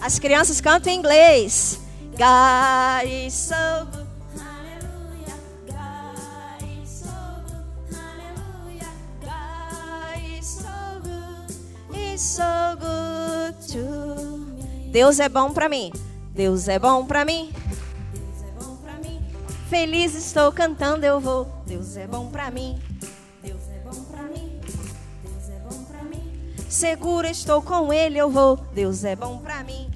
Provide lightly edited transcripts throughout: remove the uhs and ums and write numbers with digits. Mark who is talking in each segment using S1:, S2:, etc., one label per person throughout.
S1: As crianças cantam em inglês. God is so good. Hallelujah. God is so good. Hallelujah. God is so good. He's so good to me. Deus é bom para mim. Deus é bom para mim. Deus é bom para mim. Feliz estou cantando, eu vou. Deus é bom para mim. Deus é bom para mim. Deus é bom para mim. Segura estou com ele, eu vou. Deus é bom para mim.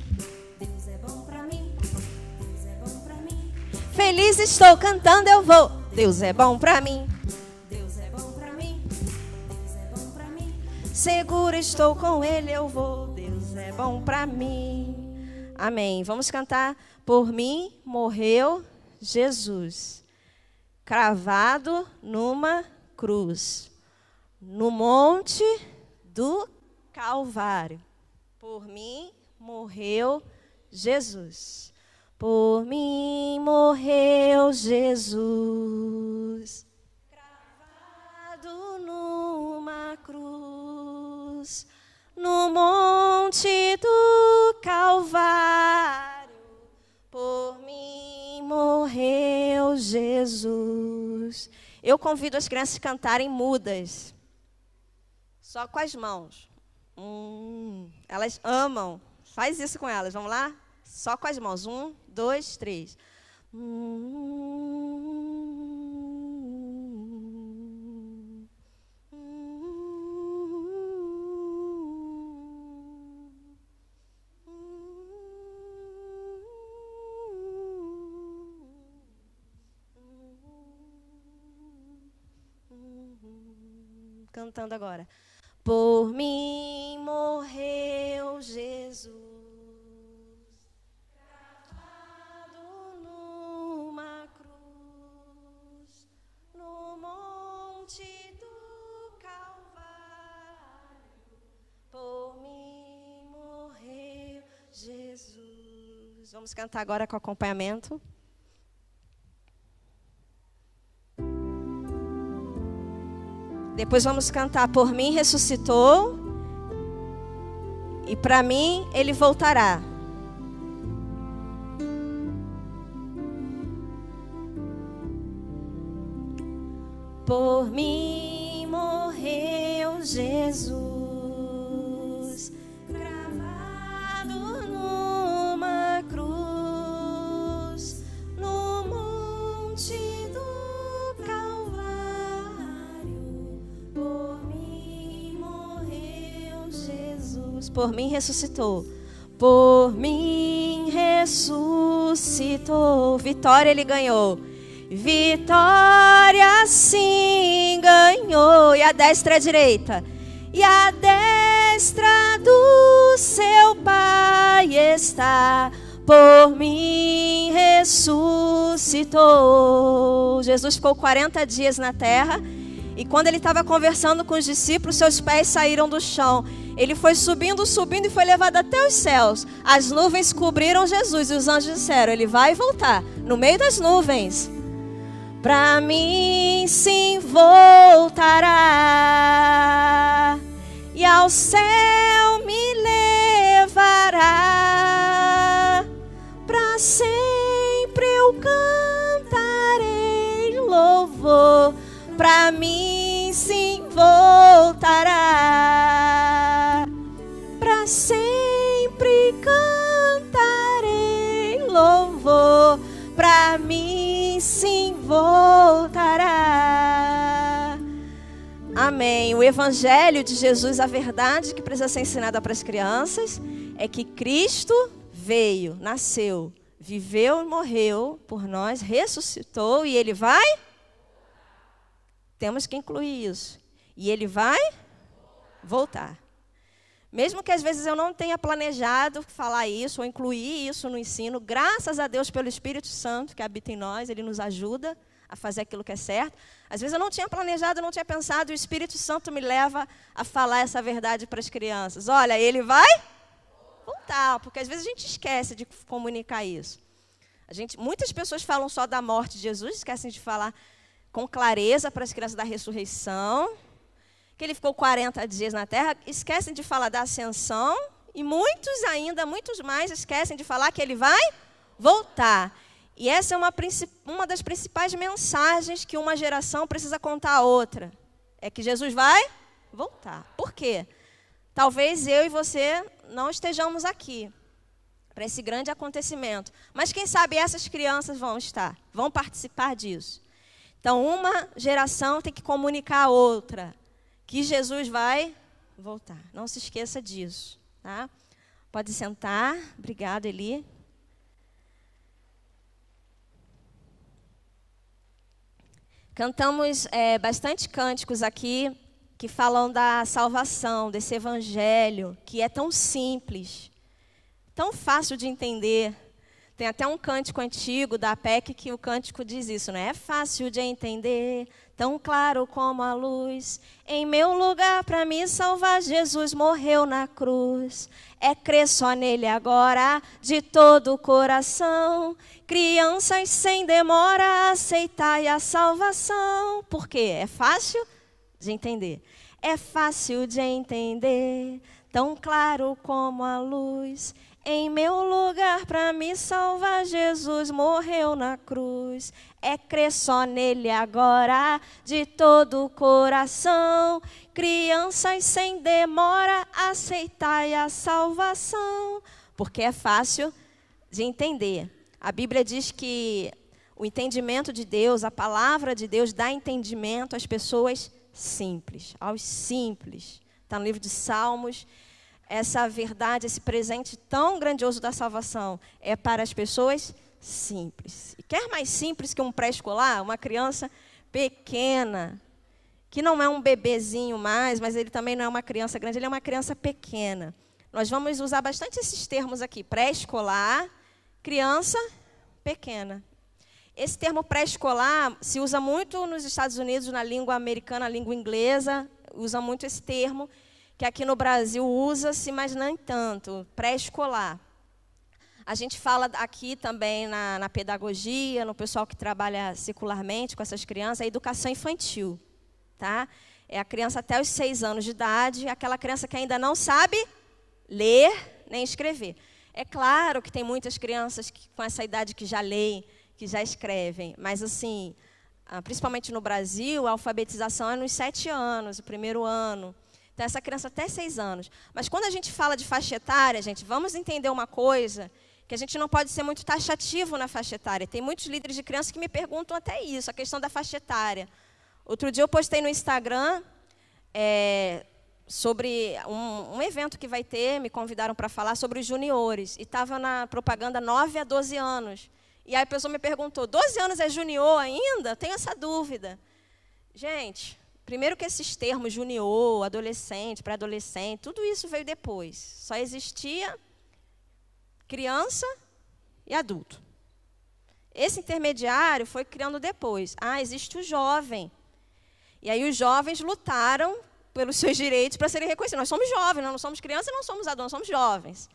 S1: Deus é bom para mim. Deus é bom para mim. Feliz estou cantando, eu vou. Deus é bom para mim. Deus é bom para mim. Deus é bom para mim. Segura estou com ele, eu vou. Deus é bom para mim. Amém. Vamos cantar. Por mim morreu Jesus, cravado numa cruz, no monte do Calvário. Por mim morreu Jesus. Por mim morreu Jesus, cravado numa cruz, no monte do Calvário. Por mim morreu Jesus. Eu convido as crianças a cantarem mudas, só com as mãos. Elas amam. Faz isso com elas. Vamos lá? Só com as mãos. 1, 2, 3. Cantando agora. Por mim morreu Jesus, cravado numa cruz, no monte do Calvário. Por mim morreu Jesus. Vamos cantar agora com acompanhamento. Depois vamos cantar Por mim ressuscitou e para mim ele voltará. Por mim morreu Jesus, cravado numa cruz, no monte do Calvário. Por mim morreu Jesus. Por mim ressuscitou. Por mim ressuscitou. Vitória ele ganhou. Vitória sim ganhou. E a destra e a direita. E a destra do seu Pai está. Por mim ressuscitou. Jesus ficou 40 dias na terra. E quando ele estava conversando com os discípulos, seus pés saíram do chão. Ele foi subindo, subindo e foi levado até os céus. As nuvens cobriram Jesus e os anjos disseram, ele vai voltar no meio das nuvens. Pra mim sim voltará e ao céu me levará. Pra sempre eu cantarei louvor. Pra mim sim voltará. Pra sempre cantarei louvor. Pra mim sim voltará. Amém. O Evangelho de Jesus, a verdade que precisa ser ensinada para as crianças é que Cristo veio, nasceu, viveu e morreu por nós, ressuscitou e Ele vai? Temos que incluir isso. E Ele vai voltar. Mesmo que às vezes eu não tenha planejado falar isso ou incluir isso no ensino, graças a Deus pelo Espírito Santo que habita em nós, Ele nos ajuda a fazer aquilo que é certo. Às vezes eu não tinha planejado, não tinha pensado, e o Espírito Santo me leva a falar essa verdade para as crianças. Olha, Ele vai voltar, porque às vezes a gente esquece de comunicar isso. Muitas pessoas falam só da morte de Jesus, esquecem de falar com clareza para as crianças da ressurreição, que ele ficou 40 dias na terra, esquecem de falar da ascensão e muitos mais esquecem de falar que ele vai voltar. E essa é uma das principais mensagens que uma geração precisa contar à outra. É que Jesus vai voltar. Por quê? Talvez eu e você não estejamos aqui para esse grande acontecimento. Mas quem sabe essas crianças vão participar disso. Então, uma geração tem que comunicar a outra que Jesus vai voltar. Não se esqueça disso, tá? Pode sentar. Obrigada, Eli. Cantamos bastante cânticos aqui que falam da salvação, desse evangelho, que é tão simples, tão fácil de entender. Tem até um cântico antigo da APEC que o cântico diz isso, né? É fácil de entender, tão claro como a luz. Em meu lugar para me salvar, Jesus morreu na cruz. É crer só nele agora, de todo o coração. Crianças sem demora, aceitai a salvação. Por quê? É fácil de entender. É fácil de entender, tão claro como a luz. Em meu lugar para me salvar, Jesus morreu na cruz. É crer só nele agora, de todo o coração. Crianças sem demora, aceitai a salvação. Porque é fácil de entender. A Bíblia diz que o entendimento de Deus, a palavra de Deus, dá entendimento às pessoas simples, aos simples. Está no livro de Salmos. Essa verdade, esse presente tão grandioso da salvação é para as pessoas simples. E quer mais simples que um pré-escolar? Uma criança pequena, que não é um bebezinho mais, mas ele também não é uma criança grande, ele é uma criança pequena. Nós vamos usar bastante esses termos aqui, pré-escolar, criança pequena. Esse termo pré-escolar se usa muito nos Estados Unidos, na língua americana, na língua inglesa, usa muito esse termo, que aqui no Brasil usa-se, mas não tanto, pré-escolar. A gente fala aqui também na pedagogia, no pessoal que trabalha secularmente com essas crianças, a educação infantil. Tá? É a criança até os 6 anos de idade, aquela criança que ainda não sabe ler nem escrever. É claro que tem muitas crianças com essa idade que já leem, que já escrevem, mas assim, principalmente no Brasil, a alfabetização é nos 7 anos, o primeiro ano. Então, essa criança até 6 anos. Mas quando a gente fala de faixa etária, gente, vamos entender uma coisa, que a gente não pode ser muito taxativo na faixa etária. Tem muitos líderes de crianças que me perguntam até isso, a questão da faixa etária. Outro dia eu postei no Instagram sobre um evento que vai ter, me convidaram para falar sobre os juniores. E estava na propaganda 9 a 12 anos. E aí a pessoa me perguntou, 12 anos é junior ainda? Eu tenho essa dúvida. Gente, primeiro que esses termos junior, adolescente, pré-adolescente, tudo isso veio depois. Só existia criança e adulto. Esse intermediário foi criando depois. Existe o jovem. E aí os jovens lutaram pelos seus direitos para serem reconhecidos. Nós somos jovens, nós não somos crianças, não somos adultos, nós somos jovens.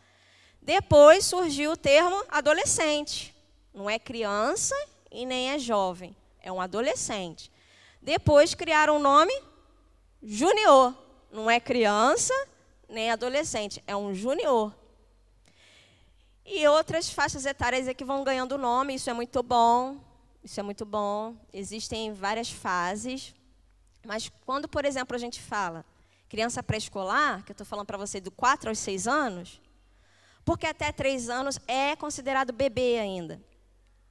S1: Depois surgiu o termo adolescente. Não é criança e nem é jovem, é um adolescente. Depois criaram o nome junior. Não é criança nem adolescente, é um junior. E outras faixas etárias é que vão ganhando nome, isso é muito bom. Isso é muito bom. Existem várias fases. Mas quando, por exemplo, a gente fala criança pré-escolar, que eu estou falando para você do 4 aos 6 anos, porque até 3 anos é considerado bebê ainda.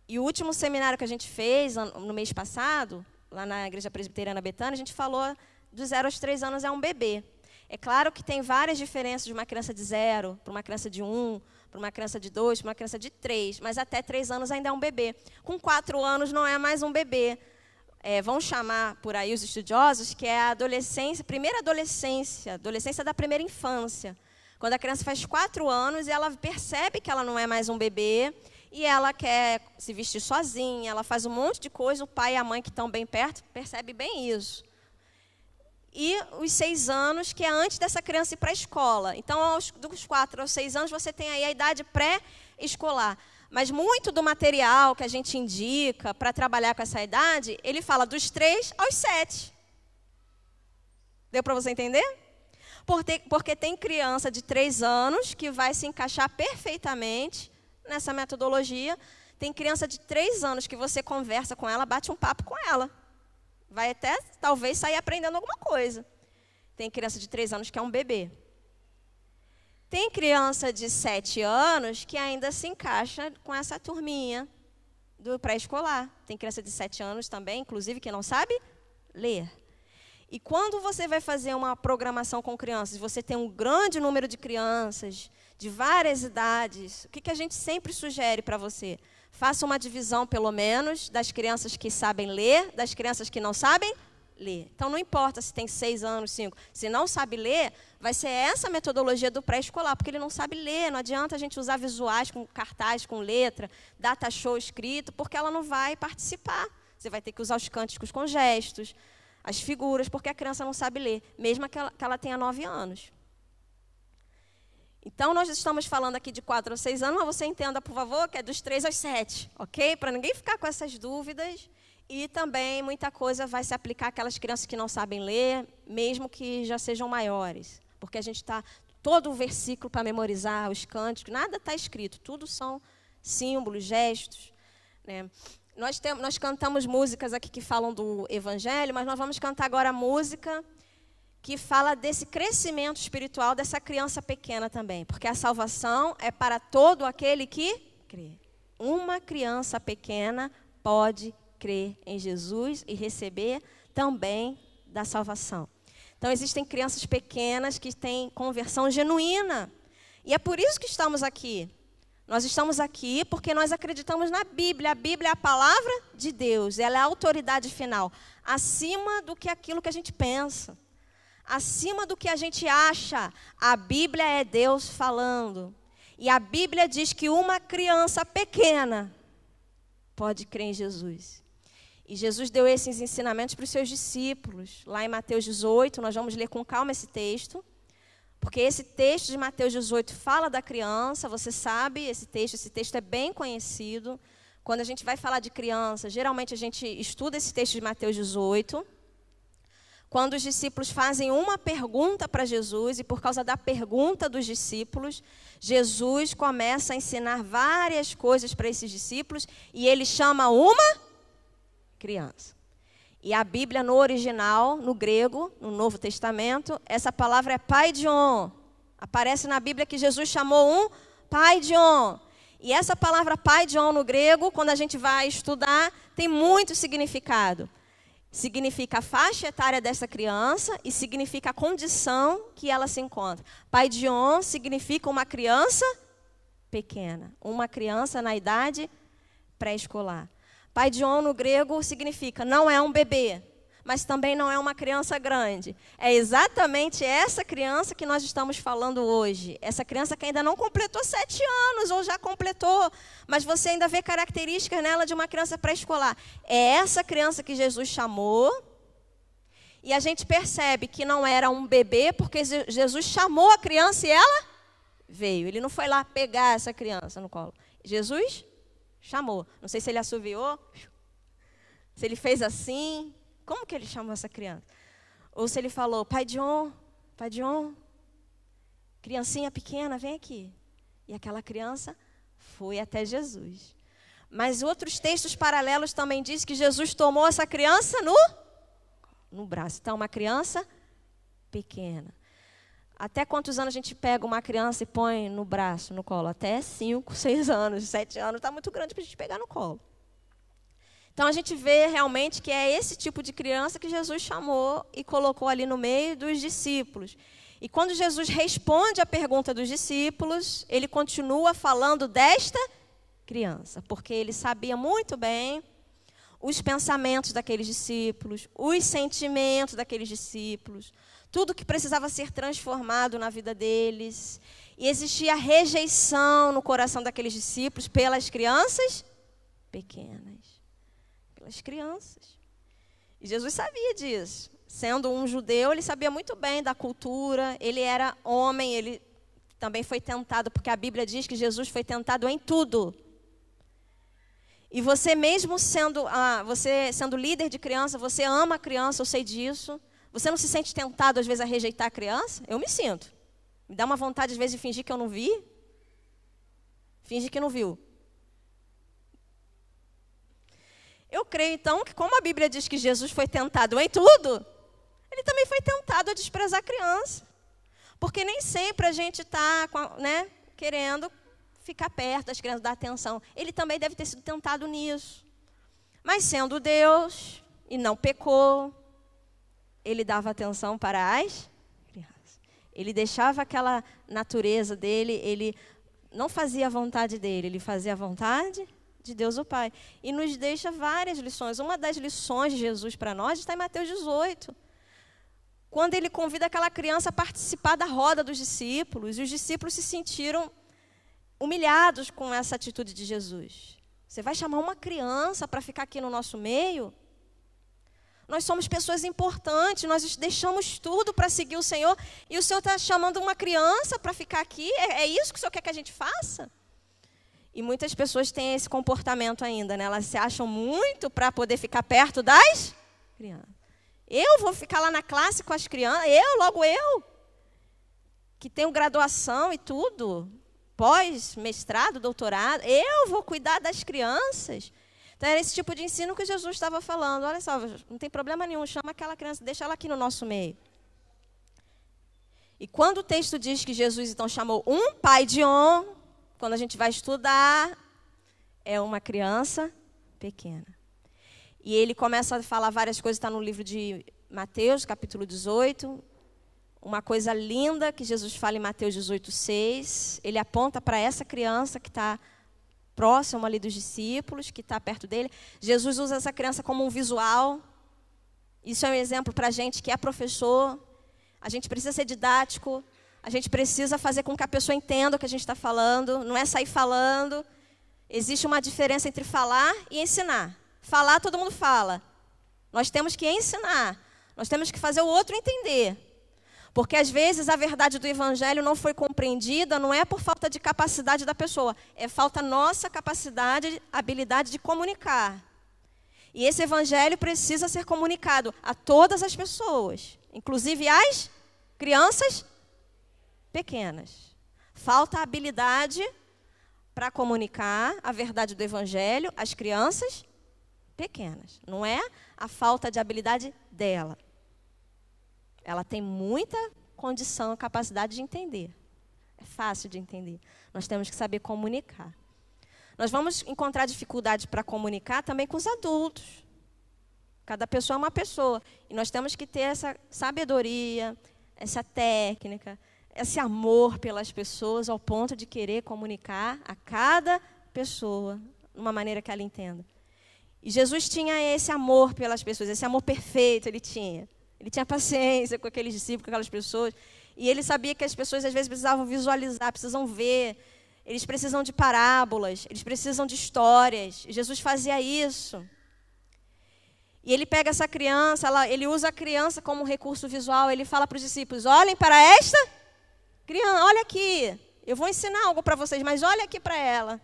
S1: E o último seminário que a gente fez no mês passado, lá na Igreja Presbiteriana Betânia, a gente falou dos 0 aos 3 anos é um bebê. É claro que tem várias diferenças de uma criança de 0 para uma criança de 1, para uma criança de 2, para uma criança de 3, mas até 3 anos ainda é um bebê. Com 4 anos não é mais um bebê. Vão chamar por aí os estudiosos que é a adolescência, primeira adolescência, adolescência da primeira infância. Quando a criança faz 4 anos e ela percebe que ela não é mais um bebê e ela quer se vestir sozinha, ela faz um monte de coisa, o pai e a mãe que estão bem perto percebem bem isso. E os 6 anos, que é antes dessa criança ir para a escola. Então, dos 4 aos 6 anos, você tem aí a idade pré-escolar. Mas muito do material que a gente indica para trabalhar com essa idade, ele fala dos 3 aos 7. Deu para você entender? porque tem criança de 3 anos que vai se encaixar perfeitamente nessa metodologia. Tem criança de 3 anos que você conversa com ela, bate um papo com ela. Vai até, talvez, sair aprendendo alguma coisa. Tem criança de 3 anos que é um bebê. Tem criança de 7 anos que ainda se encaixa com essa turminha do pré-escolar. Tem criança de 7 anos também, inclusive, que não sabe ler. E quando você vai fazer uma programação com crianças, você tem um grande número de crianças, de várias idades, o que a gente sempre sugere para você? Faça uma divisão, pelo menos, das crianças que sabem ler, das crianças que não sabem ler. Então, não importa se tem 6 anos, 5. Se não sabe ler, vai ser essa metodologia do pré-escolar, porque ele não sabe ler. Não adianta a gente usar visuais com cartaz, com letra, data show escrito, porque ela não vai participar. Você vai ter que usar os cânticos com gestos, as figuras, porque a criança não sabe ler, mesmo que ela tenha 9 anos. Então, nós estamos falando aqui de 4 ou 6 anos, mas você entenda, por favor, que é dos 3 aos 7, ok? Para ninguém ficar com essas dúvidas. E também muita coisa vai se aplicar àquelas crianças que não sabem ler, mesmo que já sejam maiores. Porque a gente está todo o versículo para memorizar, os cânticos, nada está escrito, tudo são símbolos, gestos, né? Nós cantamos músicas aqui que falam do Evangelho, mas nós vamos cantar agora música que fala desse crescimento espiritual dessa criança pequena também. Porque a salvação é para todo aquele que crê. Uma criança pequena pode crer em Jesus e receber também da salvação. Então, existem crianças pequenas que têm conversão genuína. E é por isso que estamos aqui. Nós estamos aqui porque nós acreditamos na Bíblia. A Bíblia é a palavra de Deus. Ela é a autoridade final. Acima do que aquilo que a gente pensa. Acima do que a gente acha. A Bíblia é Deus falando. E a Bíblia diz que uma criança pequena pode crer em Jesus. E Jesus deu esses ensinamentos para os seus discípulos. Lá em Mateus 18, nós vamos ler com calma esse texto. Porque esse texto de Mateus 18 fala da criança, você sabe, esse texto é bem conhecido. Quando a gente vai falar de criança, geralmente a gente estuda esse texto de Mateus 18. Quando os discípulos fazem uma pergunta para Jesus, e por causa da pergunta dos discípulos, Jesus começa a ensinar várias coisas para esses discípulos, e ele chama uma criança. E a Bíblia, no original, no grego, no Novo Testamento, essa palavra é paidion. Aparece na Bíblia que Jesus chamou um paidion. E essa palavra paidion no grego, quando a gente vai estudar, tem muito significado. Significa a faixa etária dessa criança e significa a condição que ela se encontra. Paidion significa uma criança pequena, uma criança na idade pré-escolar. Paidion no grego significa não é um bebê, mas também não é uma criança grande. É exatamente essa criança que nós estamos falando hoje. Essa criança que ainda não completou 7 anos ou já completou, mas você ainda vê características nela de uma criança pré-escolar. É essa criança que Jesus chamou. E a gente percebe que não era um bebê, porque Jesus chamou a criança e ela veio. Ele não foi lá pegar essa criança no colo. Jesus chamou. Não sei se ele assoviou, se ele fez assim. Como que ele chamou essa criança? Ou se ele falou, paidion, criancinha pequena, vem aqui. E aquela criança foi até Jesus. Mas outros textos paralelos também dizem que Jesus tomou essa criança no braço. Então, uma criança pequena. Até quantos anos a gente pega uma criança e põe no braço, no colo? Até 5, 6 anos, 7 anos. Está muito grande para a gente pegar no colo. Então, a gente vê realmente que é esse tipo de criança que Jesus chamou e colocou ali no meio dos discípulos. E quando Jesus responde à pergunta dos discípulos, ele continua falando desta criança, porque ele sabia muito bem os pensamentos daqueles discípulos, os sentimentos daqueles discípulos, tudo que precisava ser transformado na vida deles. E existia rejeição no coração daqueles discípulos pelas crianças pequenas. Pelas crianças. E Jesus sabia disso. Sendo um judeu, ele sabia muito bem da cultura. Ele era homem, ele também foi tentado, porque a Bíblia diz que Jesus foi tentado em tudo. E você mesmo sendo líder de criança, você ama a criança, eu sei disso. Você não se sente tentado, às vezes, a rejeitar a criança? Eu me sinto. Me dá uma vontade, às vezes, de fingir que eu não vi. Fingir que não viu. Eu creio, então, que como a Bíblia diz que Jesus foi tentado em tudo, ele também foi tentado a desprezar a criança. Porque nem sempre a gente está, né, querendo ficar perto das crianças, dar atenção. Ele também deve ter sido tentado nisso. Mas sendo Deus e não pecou, ele dava atenção para as crianças. Ele deixava aquela natureza dele, ele não fazia a vontade dele, ele fazia a vontade de Deus o Pai. E nos deixa várias lições. Uma das lições de Jesus para nós está em Mateus 18. Quando ele convida aquela criança a participar da roda dos discípulos, e os discípulos se sentiram humilhados com essa atitude de Jesus. Você vai chamar uma criança para ficar aqui no nosso meio? Nós somos pessoas importantes, nós deixamos tudo para seguir o Senhor, e o Senhor está chamando uma criança para ficar aqui? É isso que o Senhor quer que a gente faça? E muitas pessoas têm esse comportamento ainda, né? Elas se acham muito para poder ficar perto das crianças. Eu vou ficar lá na classe com as crianças, logo eu, que tenho graduação e tudo, pós-mestrado, doutorado, eu vou cuidar das crianças. Então, era esse tipo de ensino que Jesus estava falando. Olha só, não tem problema nenhum, chama aquela criança, deixa ela aqui no nosso meio. E quando o texto diz que Jesus, então, chamou um pai de On, quando a gente vai estudar, é uma criança pequena. E ele começa a falar várias coisas, está no livro de Mateus, capítulo 18. Uma coisa linda que Jesus fala em Mateus 18:6. Ele aponta para essa criança que está próximo ali dos discípulos, que está perto dele. Jesus usa essa criança como um visual. Isso é um exemplo para a gente que é professor. A gente precisa ser didático. A gente precisa fazer com que a pessoa entenda o que a gente está falando. Não é sair falando. Existe uma diferença entre falar e ensinar. Falar, todo mundo fala. Nós temos que ensinar. Nós temos que fazer o outro entender. Porque, às vezes, a verdade do Evangelho não foi compreendida, não é por falta de capacidade da pessoa. É falta nossa capacidade, habilidade de comunicar. E esse Evangelho precisa ser comunicado a todas as pessoas. Inclusive às crianças pequenas. Falta a habilidade para comunicar a verdade do Evangelho às crianças pequenas. Não é a falta de habilidade dela. Ela tem muita condição, capacidade de entender. É fácil de entender. Nós temos que saber comunicar. Nós vamos encontrar dificuldade para comunicar também com os adultos. Cada pessoa é uma pessoa. E nós temos que ter essa sabedoria, essa técnica, esse amor pelas pessoas, ao ponto de querer comunicar a cada pessoa de uma maneira que ela entenda. E Jesus tinha esse amor pelas pessoas, esse amor perfeito ele tinha. Ele tinha paciência com aqueles discípulos, com aquelas pessoas. E ele sabia que as pessoas, às vezes, precisavam visualizar, precisam ver. Eles precisam de parábolas, eles precisam de histórias. E Jesus fazia isso. E ele pega essa criança, ele usa a criança como recurso visual. Ele fala para os discípulos, olhem para esta criança, olha aqui. Eu vou ensinar algo para vocês, mas olha aqui para ela.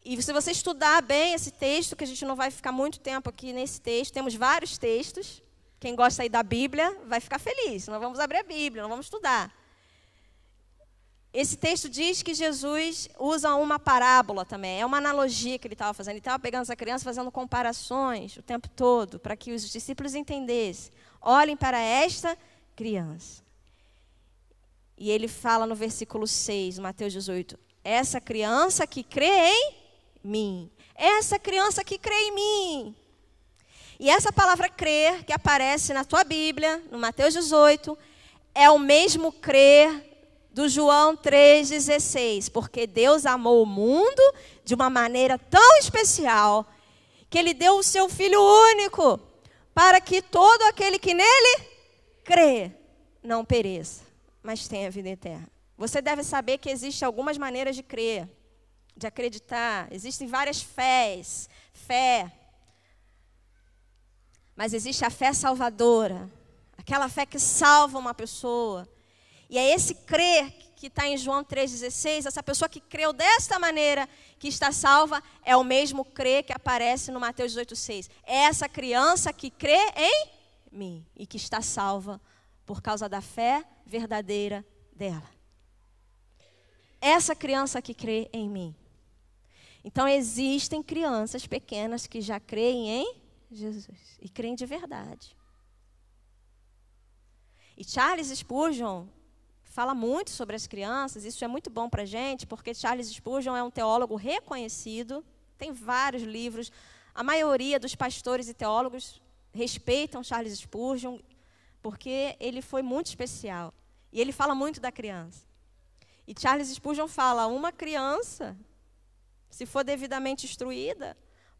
S1: E se você estudar bem esse texto, que a gente não vai ficar muito tempo aqui nesse texto, temos vários textos. Quem gosta aí da Bíblia vai ficar feliz. Nós vamos abrir a Bíblia, nós vamos estudar. Esse texto diz que Jesus usa uma parábola também. É uma analogia que ele estava fazendo. Ele estava pegando essa criança, fazendo comparações o tempo todo, para que os discípulos entendessem. Olhem para esta criança. E ele fala no versículo 6, Mateus 18. Essa criança que crê em mim. Essa criança que crê em mim. E essa palavra crer, que aparece na tua Bíblia, no Mateus 18, é o mesmo crer do João 3,16. Porque Deus amou o mundo de uma maneira tão especial, que Ele deu o seu Filho único, para que todo aquele que nele crê, não pereça, mas tenha vida eterna. Você deve saber que existem algumas maneiras de crer, de acreditar. Existem várias fés, fé. Mas existe a fé salvadora, aquela fé que salva uma pessoa. E é esse crer que está em João 3,16, essa pessoa que creu desta maneira, que está salva, é o mesmo crer que aparece no Mateus 18,6. É essa criança que crê em mim e que está salva por causa da fé verdadeira dela. Essa criança que crê em mim. Então, existem crianças pequenas que já creem em Jesus e creem de verdade. E Charles Spurgeon fala muito sobre as crianças. Isso é muito bom para a gente, porque Charles Spurgeon é um teólogo reconhecido, tem vários livros. A maioria dos pastores e teólogos respeitam Charles Spurgeon, porque ele foi muito especial. E ele fala muito da criança. E Charles Spurgeon fala, uma criança, se for devidamente instruída,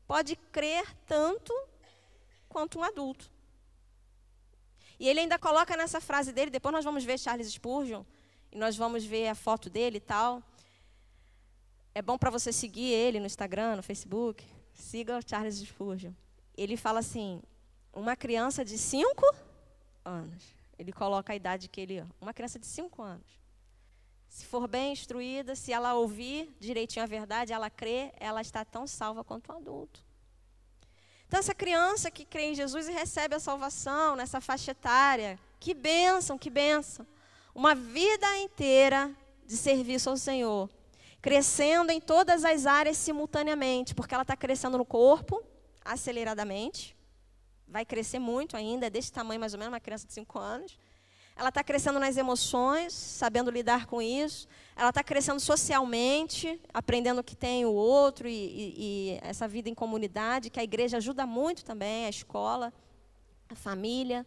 S1: pode crer tanto quanto um adulto. E ele ainda coloca nessa frase dele, depois nós vamos ver Charles Spurgeon, e nós vamos ver a foto dele e tal. É bom para você seguir ele no Instagram, no Facebook. Siga o Charles Spurgeon. Ele fala assim, uma criança de 5 anos. Ele coloca a idade que ele... Uma criança de 5 anos. Se for bem instruída, se ela ouvir direitinho a verdade, ela crê, ela está tão salva quanto um adulto. Então, essa criança que crê em Jesus e recebe a salvação nessa faixa etária, que bênção, que bênção. Uma vida inteira de serviço ao Senhor, crescendo em todas as áreas simultaneamente, porque ela está crescendo no corpo, aceleradamente, vai crescer muito ainda, é desse tamanho mais ou menos, uma criança de 5 anos. Ela está crescendo nas emoções, sabendo lidar com isso. Ela está crescendo socialmente, aprendendo que tem o outro e essa vida em comunidade, que a igreja ajuda muito também, a escola, a família.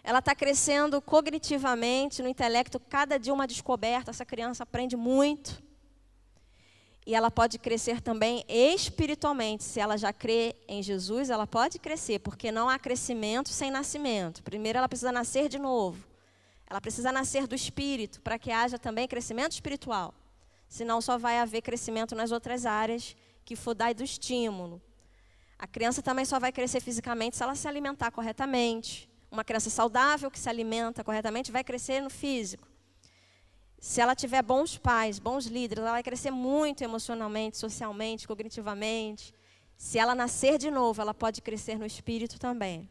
S1: Ela está crescendo cognitivamente, no intelecto, cada dia uma descoberta. Essa criança aprende muito. E ela pode crescer também espiritualmente. Se ela já crê em Jesus, ela pode crescer, porque não há crescimento sem nascimento. Primeiro ela precisa nascer de novo. Ela precisa nascer do Espírito, para que haja também crescimento espiritual. Senão só vai haver crescimento nas outras áreas que for dar do estímulo. A criança também só vai crescer fisicamente se ela se alimentar corretamente. Uma criança saudável que se alimenta corretamente vai crescer no físico. Se ela tiver bons pais, bons líderes, ela vai crescer muito emocionalmente, socialmente, cognitivamente. Se ela nascer de novo, ela pode crescer no espírito também.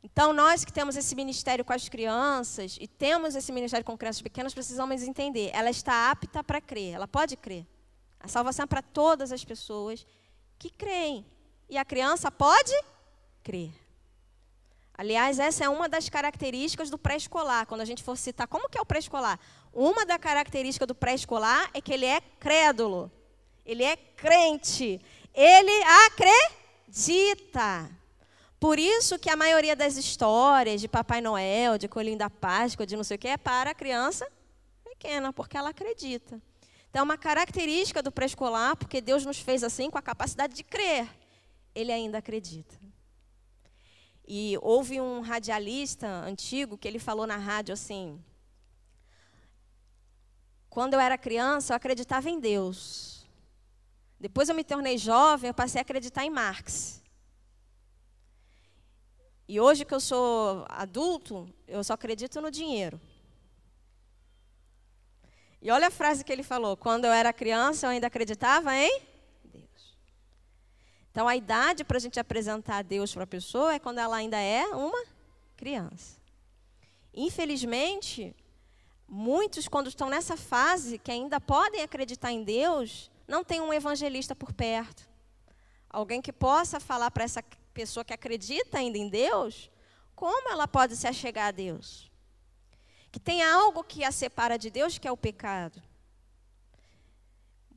S1: Então, nós que temos esse ministério com as crianças, e temos esse ministério com crianças pequenas, precisamos entender. Ela está apta para crer, ela pode crer. A salvação é para todas as pessoas que creem. E a criança pode crer. Aliás, essa é uma das características do pré-escolar. Quando a gente for citar, como que é o pré-escolar? Uma das características do pré-escolar é que ele é crédulo. Ele é crente. Ele acredita. Por isso que a maioria das histórias de Papai Noel, de Coelhinho da Páscoa, de não sei o que, é para a criança pequena, porque ela acredita. Então, é uma característica do pré-escolar, porque Deus nos fez assim, com a capacidade de crer. Ele ainda acredita. E houve um radialista antigo que ele falou na rádio assim, quando eu era criança, eu acreditava em Deus. Depois eu me tornei jovem, eu passei a acreditar em Marx. E hoje que eu sou adulto, eu só acredito no dinheiro. E olha a frase que ele falou, quando eu era criança, eu ainda acreditava em Deus. Então, a idade para a gente apresentar Deus para a pessoa é quando ela ainda é uma criança. Infelizmente, muitos, quando estão nessa fase, que ainda podem acreditar em Deus, não tem um evangelista por perto. Alguém que possa falar para essa pessoa que acredita ainda em Deus, como ela pode se achegar a Deus? Que tem algo que a separa de Deus, que é o pecado.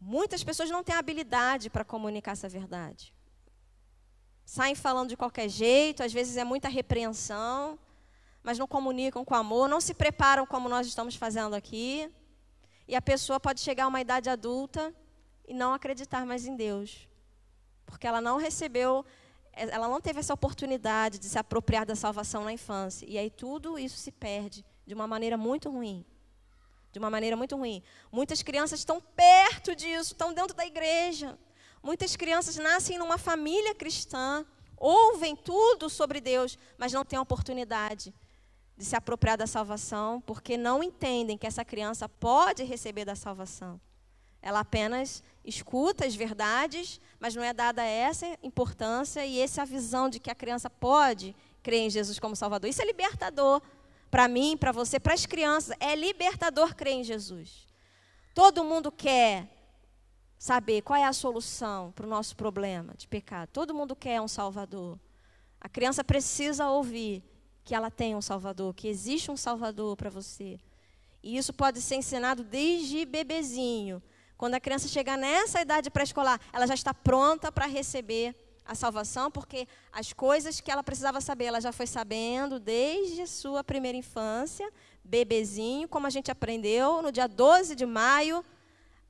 S1: Muitas pessoas não têm habilidade para comunicar essa verdade. Saem falando de qualquer jeito, às vezes é muita repreensão, mas não comunicam com amor, não se preparam como nós estamos fazendo aqui. E a pessoa pode chegar a uma idade adulta e não acreditar mais em Deus. Porque ela não recebeu, ela não teve essa oportunidade de se apropriar da salvação na infância. E aí tudo isso se perde de uma maneira muito ruim. De uma maneira muito ruim. Muitas crianças estão perto disso, estão dentro da igreja. Muitas crianças nascem numa família cristã, ouvem tudo sobre Deus, mas não têm a oportunidade de se apropriar da salvação, porque não entendem que essa criança pode receber da salvação. Ela apenas escuta as verdades, mas não é dada essa importância e essa visão de que a criança pode crer em Jesus como Salvador. Isso é libertador para mim, para você, para as crianças. É libertador crer em Jesus. Todo mundo quer saber qual é a solução para o nosso problema de pecado. Todo mundo quer um Salvador. A criança precisa ouvir que ela tem um Salvador, que existe um Salvador para você. E isso pode ser ensinado desde bebezinho. Quando a criança chegar nessa idade pré-escolar, ela já está pronta para receber a salvação, porque as coisas que ela precisava saber, ela já foi sabendo desde sua primeira infância, bebezinho, como a gente aprendeu no dia 12 de maio,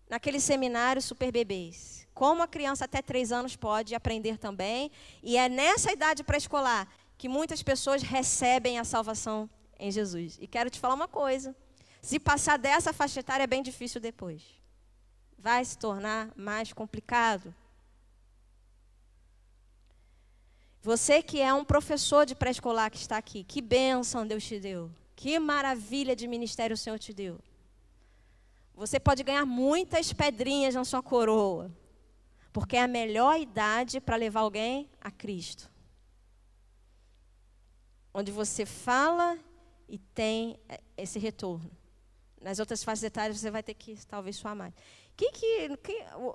S1: naquele seminário Super Bebês. Como a criança até 3 anos pode aprender também. E é nessa idade pré-escolar que muitas pessoas recebem a salvação em Jesus. E quero te falar uma coisa. Se passar dessa faixa etária é bem difícil depois. Vai se tornar mais complicado. Você que é um professor de pré-escolar que está aqui, que bênção Deus te deu. Que maravilha de ministério o Senhor te deu. Você pode ganhar muitas pedrinhas na sua coroa, porque é a melhor idade para levar alguém a Cristo. Onde você fala e tem esse retorno. Nas outras faixas etárias você vai ter que talvez suar mais.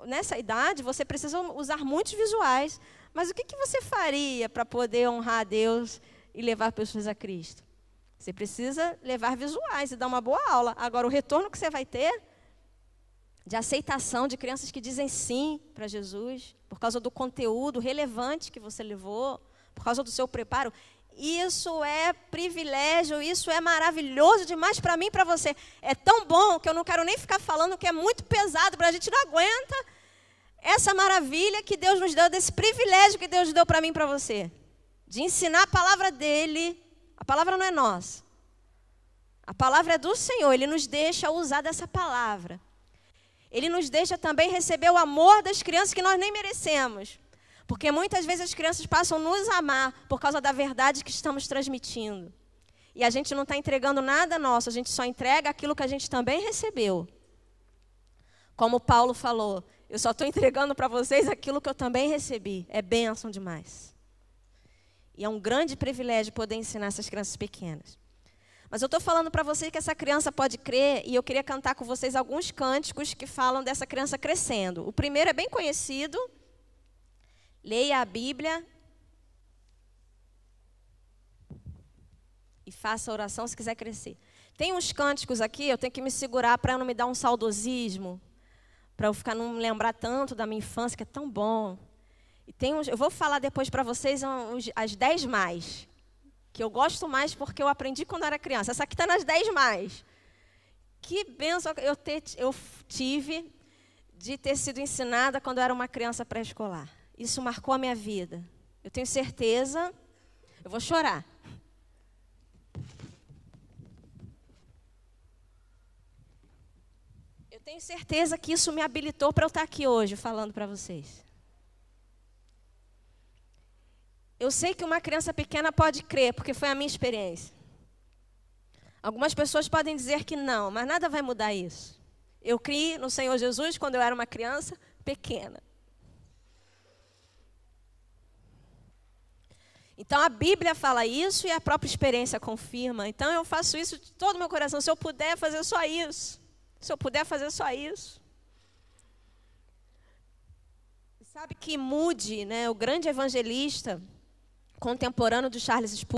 S1: Nessa idade você precisa usar muitos visuais, mas o que você faria para poder honrar a Deus e levar pessoas a Cristo? Você precisa levar visuais e dar uma boa aula. Agora, o retorno que você vai ter de aceitação de crianças que dizem sim para Jesus, por causa do conteúdo relevante que você levou, por causa do seu preparo, isso é privilégio, isso é maravilhoso demais para mim e para você. É tão bom que eu não quero nem ficar falando que é muito pesado, para a gente não aguenta essa maravilha que Deus nos deu, desse privilégio que Deus deu para mim e para você, de ensinar a palavra dEle. A palavra não é nossa, a palavra é do Senhor. Ele nos deixa usar dessa palavra. Ele nos deixa também receber o amor das crianças que nós nem merecemos. Porque muitas vezes as crianças passam a nos amar por causa da verdade que estamos transmitindo. E a gente não está entregando nada nosso, a gente só entrega aquilo que a gente também recebeu. Como Paulo falou, eu só estou entregando para vocês aquilo que eu também recebi. É bênção demais. E é um grande privilégio poder ensinar essas crianças pequenas. Mas eu estou falando para vocês que essa criança pode crer, e eu queria cantar com vocês alguns cânticos que falam dessa criança crescendo. O primeiro é bem conhecido. Leia a Bíblia e faça a oração se quiser crescer. Tem uns cânticos aqui, eu tenho que me segurar para não me dar um saudosismo, para eu não me lembrar tanto da minha infância, que é tão bom. E tem uns, eu vou falar depois para vocês as 10 mais, que eu gosto mais porque eu aprendi quando era criança. Essa aqui está nas 10 mais. Que bênção eu tive de ter sido ensinada quando eu era uma criança pré-escolar. Isso marcou a minha vida. Eu tenho certeza, eu vou chorar. Eu tenho certeza que isso me habilitou para eu estar aqui hoje falando para vocês. Eu sei que uma criança pequena pode crer, porque foi a minha experiência. Algumas pessoas podem dizer que não, mas nada vai mudar isso. Eu criei no Senhor Jesus quando eu era uma criança pequena. Então, a Bíblia fala isso e a própria experiência confirma. Então, eu faço isso de todo o meu coração. Se eu puder fazer só isso. Se eu puder fazer só isso. Sabe que Moody, né, o grande evangelista contemporâneo do Charles Spurgeon,